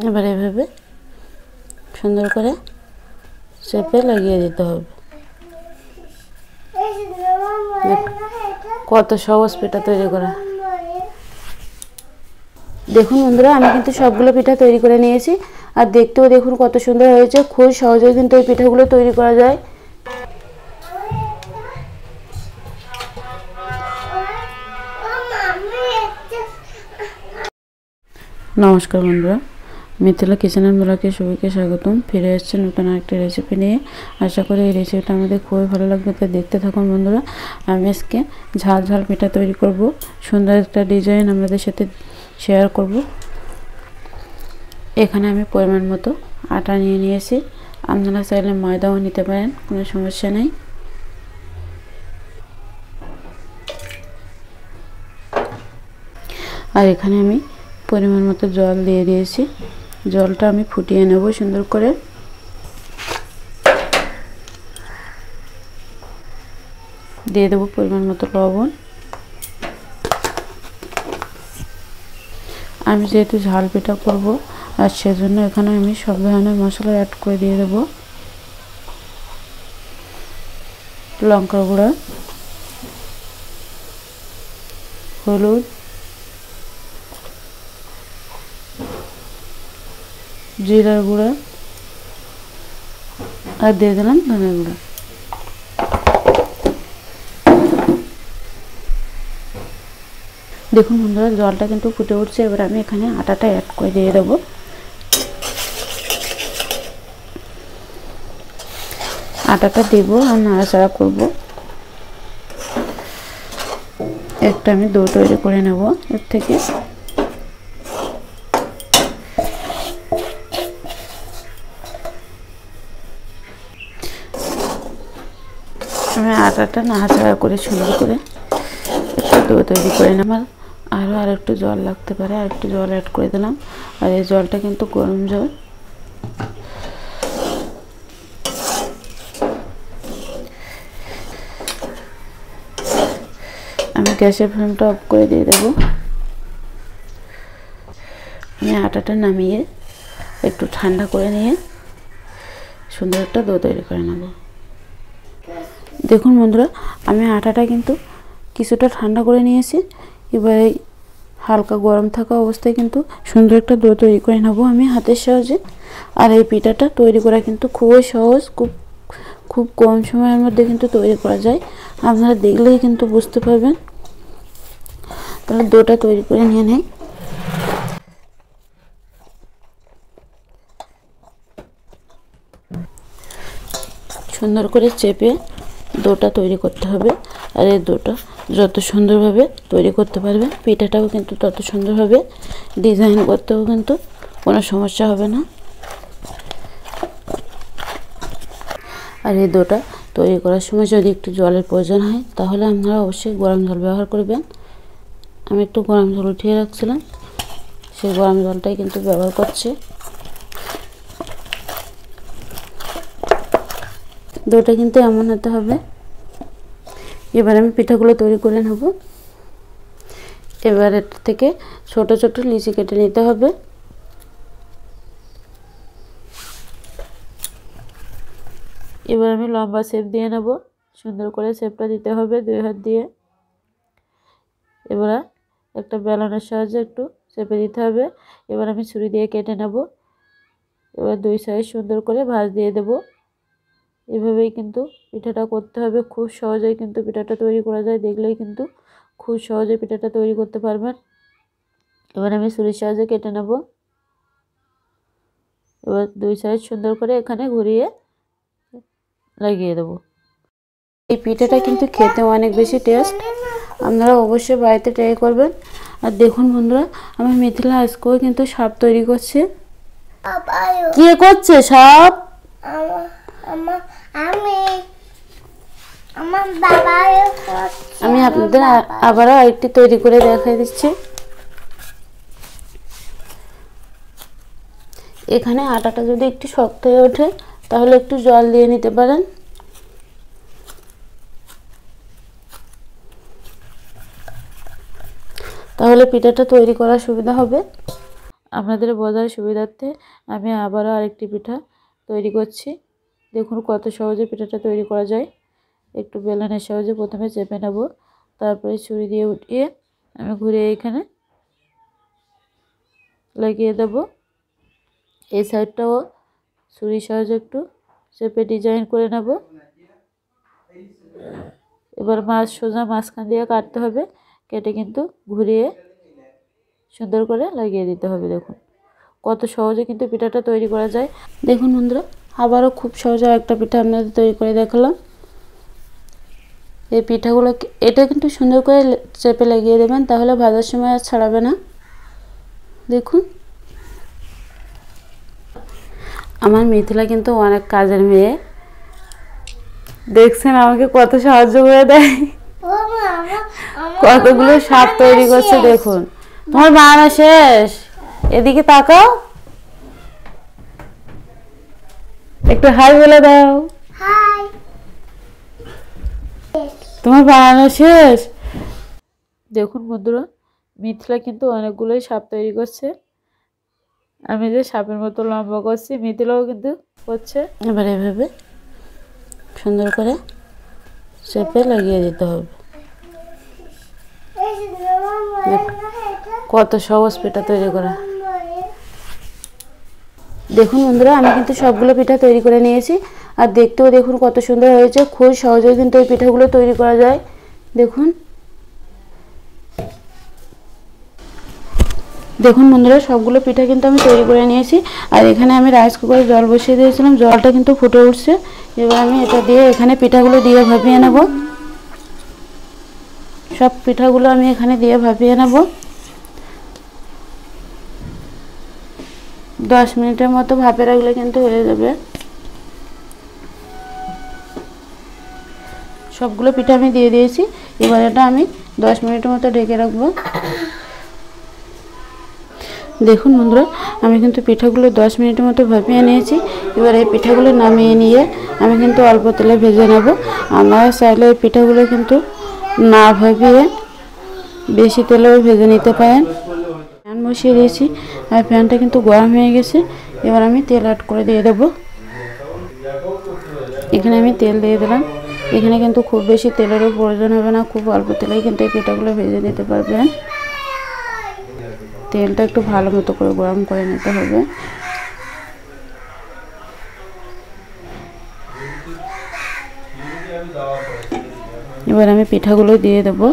এবার এভাবে সুন্দর করে চেপে লাগিয়ে দিতে হবে। কত সহজ পিঠা তৈরি করা। দেখুন বন্ধুরা, আমি কিন্তু সবগুলো পিঠা তৈরি করে নিয়েছি, আর দেখতেও দেখুন কত সুন্দর হয়েছে। খুব সহজে কিন্তু এই পিঠাগুলো তৈরি করা যায়। নমস্কার বন্ধুরা, মিথিলা কিচেনের ব্লগে সবাইকে স্বাগতম। ফিরে এসেছে নতুন একটা রেসিপি নিয়ে। আশা করি এই রেসিপিটা আমাদের খুবই ভালো লাগবে, তাই দেখতে থাকুন বন্ধুরা। আমি আজকে ঝাল ঝাল পিঠা তৈরি করব। সুন্দর একটা ডিজাইন আপনাদের সাথে শেয়ার করব। এখানে আমি পরিমাণ মতো আটা নিয়ে নিয়েছি। আপনারা চাইলে ময়দাও নিতে পারেন, কোনো সমস্যা নেই। আর এখানে আমি পরিমাণ মতো জল দিয়ে দিয়েছি। জলটা আমি ফুটিয়ে নেব সুন্দর করে। দিয়ে দেবো পরিমাণ মতো লবণ। আমি যেহেতু ঝাল পিঠা করব, আর সেজন্য এখানে আমি সব ধরনের মশলা অ্যাড করে দিয়ে দেবো। লঙ্কা গুঁড়া, হলুদ, জিরার গুঁড়া, আর দিয়ে দিলাম ধনে গুঁড়া। দেখুন বন্ধুরা, জলটা কিন্তু ফুটে উঠছে। এবার আমি এখানে আটাটা অ্যাড করে দিয়ে দেবো। আটাটা দেবো আর নাড়াচাড়া করব। একটা আমি ডো তৈরি করে নেব এর থেকে। আমি আটাটা নাড়াচাড়া করে সুন্দর করে একটা ডো তৈরি করে নেব। আর একটু জল লাগতে পারে, আর একটু জল অ্যাড করে দিলাম। আর এই জলটা কিন্তু গরম জল। আমি গ্যাসের ফ্লেমটা অফ করে দিয়ে দেবো। আমি আটাটা নামিয়ে একটু ঠান্ডা করে নিয়ে সুন্দর একটা ডো তৈরি করে নেব। দেখুন বন্ধুরা, আমি আটাটা কিন্তু কিছুটা ঠান্ডা করে নিয়েছি। এবারে হালকা গরম থাকা অবস্থায় কিন্তু সুন্দর একটা ডো তৈরি করে নেব আমি হাতের সাহায্যে। আর এই পিঠাটা তৈরি করা কিন্তু খুবই সহজ, খুব কম সময়ের মধ্যে কিন্তু তৈরি করা যায়। আপনারা দেখলেই কিন্তু বুঝতে পারবেন। তাহলে ডোটা তৈরি করে নিয়ে নেই। সুন্দর করে চেপে ডোটা তৈরি করতে হবে। আর এই ডোটা যত সুন্দরভাবে তৈরি করতে পারবে, পিঠাটাও কিন্তু তত সুন্দরভাবে ডিজাইন করতেও কিন্তু কোনো সমস্যা হবে না। আর এই ডোটা তৈরি করার সময় যদি একটু জলের প্রয়োজন হয়, তাহলে আপনারা অবশ্যই গরম জল ব্যবহার করবেন। আমি একটু গরম জল উঠিয়ে রাখছিলাম, সেই গরম জলটাই কিন্তু ব্যবহার করছি। ডোটা কিন্তু এমন হতে হবে। এবার আমি পিঠাগুলো তৈরি করে নেব। এবার এর থেকে ছোট ছোট লিচি কেটে নিতে হবে। এবার আমি লম্বা শেপ দিয়ে নেব। সুন্দর করে শেপটা দিতে হবে দুই হাত দিয়ে। এবার একটা বেলনের সাহায্যে একটু চেপে দিতে হবে। এবার আমি ছুরি দিয়ে কেটে নেব। এবার দুই সাইড সুন্দর করে ভাঁজ দিয়ে দেব। এভাবেই কিন্তু পিঠাটা করতে হবে। খুব সহজেই কিন্তু পিঠাটা তৈরি করা যায়, দেখলেই কিন্তু খুব সহজে পিঠাটা তৈরি করতে পারবেন। এবার আমি ছুরির সাহায্যে কেটে নেব। এবার দুই সাইড সুন্দর করে এখানে ঘুরিয়ে লাগিয়ে দেব। এই পিঠাটা কিন্তু খেতে অনেক বেশি টেস্ট। আপনারা অবশ্যই বাড়িতে ট্রাই করবেন। আর দেখুন বন্ধুরা, আমি মিথিলা আজকেও কিন্তু সাপ তৈরি করছে। কে করছে সাপ? আমি আপনাদের আবারও আরেকটি তৈরি করে দেখাই দিচ্ছি। এখানে আটাটা যদি একটু শক্ত হয়ে ওঠে, তাহলে একটু জল দিয়ে নিতে পারেন। তাহলে পিঠাটা তৈরি করার সুবিধা হবে। আপনাদের বোঝার সুবিধার্থে আমি আবারও আরেকটি পিঠা তৈরি করছি। দেখুন কত সহজে পিঠাটা তৈরি করা যায়। একটু বেলনের সাহায্যে প্রথমে চেপে নেব, তারপরে ছুরি দিয়ে উঠিয়ে আমি ঘুরিয়ে এখানে লাগিয়ে দেব। এই সাইডটাও ছুরির সাহায্যে একটু চেপে ডিজাইন করে নেব। এবার সোজা মাঝখান দিয়ে কাটতে হবে, কেটে কিন্তু ঘুরিয়ে সুন্দর করে লাগিয়ে দিতে হবে। দেখুন কত সহজে কিন্তু পিঠাটা তৈরি করা যায়। দেখুন বন্ধুরা, আবারও খুব সহজে একটা পিঠা আপনাদের তৈরি করে দেখালাম। এই পিঠাগুলো এটা কিন্তু সুন্দর করে চেপে লাগিয়ে দেবেন, তাহলে ভাজার সময় আর ছাড়াবে না। দেখুন আমার মিথিলা কিন্তু অনেক কাজের মেয়ে, দেখছেন আমাকে কত সাহায্য করে দেয়, কতগুলো শাক তৈরি করছে। দেখুন তোমার বানানো শেষ, এদিকে তাকাও, একটু হাই বলে দাও। হাই। তোমার বানানো শেষ। দেখুন বন্ধুরা, মিথিলা কিন্তু অনেকগুলোই সাপ তৈরি করছে। আমি যে সাপের মতো লম্বা করছি, মিথিলাও কিন্তু করছে। এবার এভাবে সুন্দর করে চেপে লাগিয়ে দিতে হবে। কত সহজ পিঠা তৈরি করা। দেখুন বন্ধুরা, আমি কিন্তু সবগুলো পিঠা তৈরি করে নিয়েছি, আর দেখতেও দেখুন কত সুন্দর হয়েছে। খুব সহজেই কিন্তু এই পিঠাগুলো তৈরি করা যায়। দেখুন দেখুন বন্ধুরা, সবগুলো পিঠা কিন্তু আমি তৈরি করে নিয়েছি। আর এখানে আমি রাইস কুকারে জল বসিয়ে দিয়েছিলাম, জলটা কিন্তু ফুটে উঠছে। এবার আমি এটা দিয়ে এখানে পিঠাগুলো দিয়ে ভাপিয়ে নেব। সব পিঠাগুলো আমি এখানে দিয়ে ভাপিয়ে নেব। 10 মিনিটের মতো ভাপে রাখলে কিন্তু হয়ে যাবে। সবগুলো পিঠা আমি দিয়ে দিয়েছি। এবার এটা আমি 10 মিনিটের মতো ঢেকে রাখবো। দেখুন বন্ধুরা, আমি কিন্তু পিঠাগুলো 10 মিনিটের মতো ভাপিয়ে নিয়েছি। এবার এই পিঠাগুলো নামিয়ে নিয়ে আমি কিন্তু অল্প তেলে ভেজে নেব। আপনারা চাইলে এই পিঠাগুলো কিন্তু না ভাপিয়ে বেশি তেলেও ভেজে নিতে পারেন। প্যান বসিয়ে দিয়েছি, আর প্যানটা কিন্তু গরম হয়ে গেছে। এবার আমি তেল অ্যাড করে দিয়ে দেবো। এখানে আমি তেল দিয়ে দিলাম। এখানে কিন্তু খুব বেশি তেলেরও প্রয়োজন হবে না, খুব অল্প তেলেই কিন্তু এই পিঠাগুলো ভেজে নিতে পারবেন। তেলটা একটু ভালো মতো করে গরম করে নিতে হবে। এবার আমি পিঠাগুলো দিয়ে দেবো।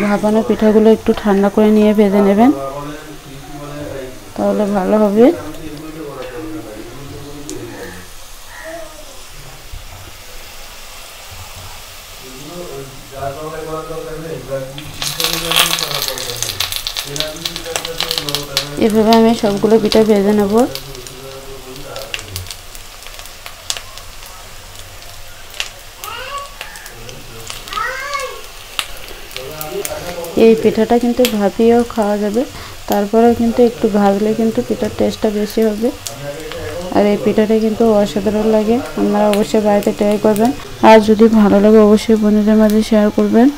ভাপানো পিঠাগুলো একটু ঠান্ডা করে নিয়ে ভেজে নেবেন, তাহলে ভালো হবে। এভাবে আমি সবগুলো পিঠা ভেজে নেব। এই পিঠাটা কিন্তু ভাপিয়েও খাওয়া যাবে, তারপরেও কিন্তু একটু ভাজলে কিন্তু পিঠার টেস্টটা বেশি হবে। আর এই পিঠাটা কিন্তু অসাধারণ লাগে। আপনারা অবশ্যই বাড়িতে ট্রাই করবেন, আর যদি ভালো লাগে অবশ্যই বন্ধুদের মাঝে শেয়ার করবেন।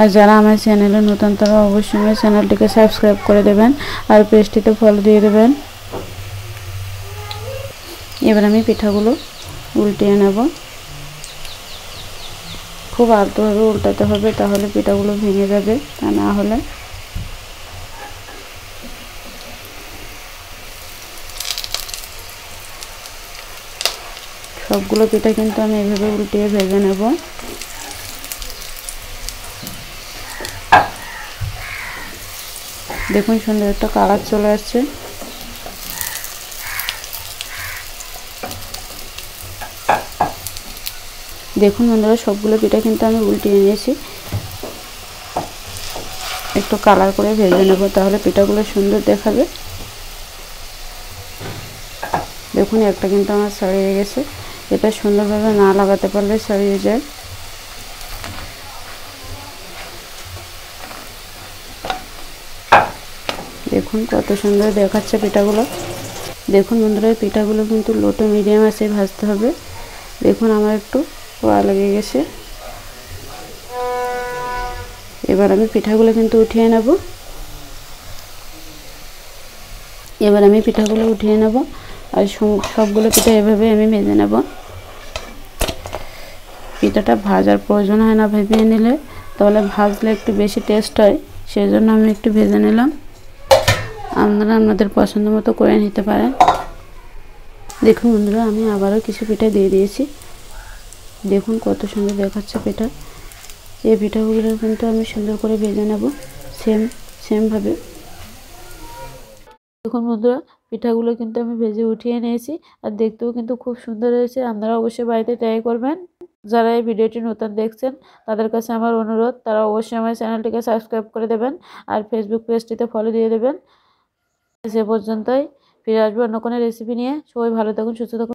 আর যারা আমার চ্যানেলে নতুন তারা অবশ্যই আমার চ্যানেলটিকে সাবস্ক্রাইব করে দেবেন, আর পেজটিতে ফলো দিয়ে দেবেন। এবার আমি পিঠাগুলো উল্টিয়ে নেব। খুব আলতোভাবে উল্টাতে হবে, তাহলে পিঠাগুলো ভেঙে যাবে, তা না হলে সবগুলো পিঠা কিন্তু আমি এভাবে উল্টিয়ে ভেজে নেব। দেখুন সুন্দর একটা কালার চলে আসছে। দেখুন বন্ধুরা, সবগুলো পিঠা কিন্তু আমি উল্টিয়ে নিয়েছি। একটু কালার করে ভেজে নেব, তাহলে পিঠাগুলো সুন্দর দেখাবে। দেখুন একটা কিন্তু আমার ছাড়িয়ে গেছে। এটা সুন্দরভাবে না লাগাতে পারলে ছাড়িয়ে যায়। দেখুন কত সুন্দর দেখাচ্ছে পিঠাগুলো। দেখুন বন্ধুরা, পিঠাগুলো কিন্তু লো টু মিডিয়াম আছে ভাজতে হবে। দেখুন আমার একটু পোড়া লেগে গেছে। এবার আমি পিঠাগুলো কিন্তু উঠিয়ে নেব। এবার আমি পিঠাগুলো উঠিয়ে নেব আর সবগুলো পিঠা এভাবে আমি ভেজে নেব। পিঠাটা ভাজার প্রয়োজন হয় না, ভেজে নিলে তাহলে ভাজলে একটু বেশি টেস্ট হয়, সেজন্য আমি একটু ভেজে নিলাম। আপনারা আপনাদের পছন্দ মতো করে নিতে পারেন। দেখুন বন্ধুরা, আমি আবারও কিছু পিঠা দিয়ে দিয়েছি। দেখুন কত সুন্দর দেখাচ্ছে পিঠা। এই পিঠাগুলো কিন্তু আমি সুন্দর করে ভেজে নেব সেমভাবে। দেখুন বন্ধুরা, পিঠাগুলো কিন্তু আমি ভেজে উঠিয়ে নিয়েছি আর দেখতেও কিন্তু খুব সুন্দর হয়েছে। আপনারা অবশ্যই বাড়িতে ট্রাই করবেন। যারা এই ভিডিওটি নতুন দেখছেন তাদের কাছে আমার অনুরোধ, তারা অবশ্যই আমার চ্যানেলটিকে সাবস্ক্রাইব করে দেবেন আর ফেসবুক পেজটিতে ফলো দিয়ে দেবেন। সে পর্যন্তই, ফিরে আসবো অন্য কোনো রেসিপি নিয়ে। সবাই ভালো থাকুন, সুস্থ থাকুন।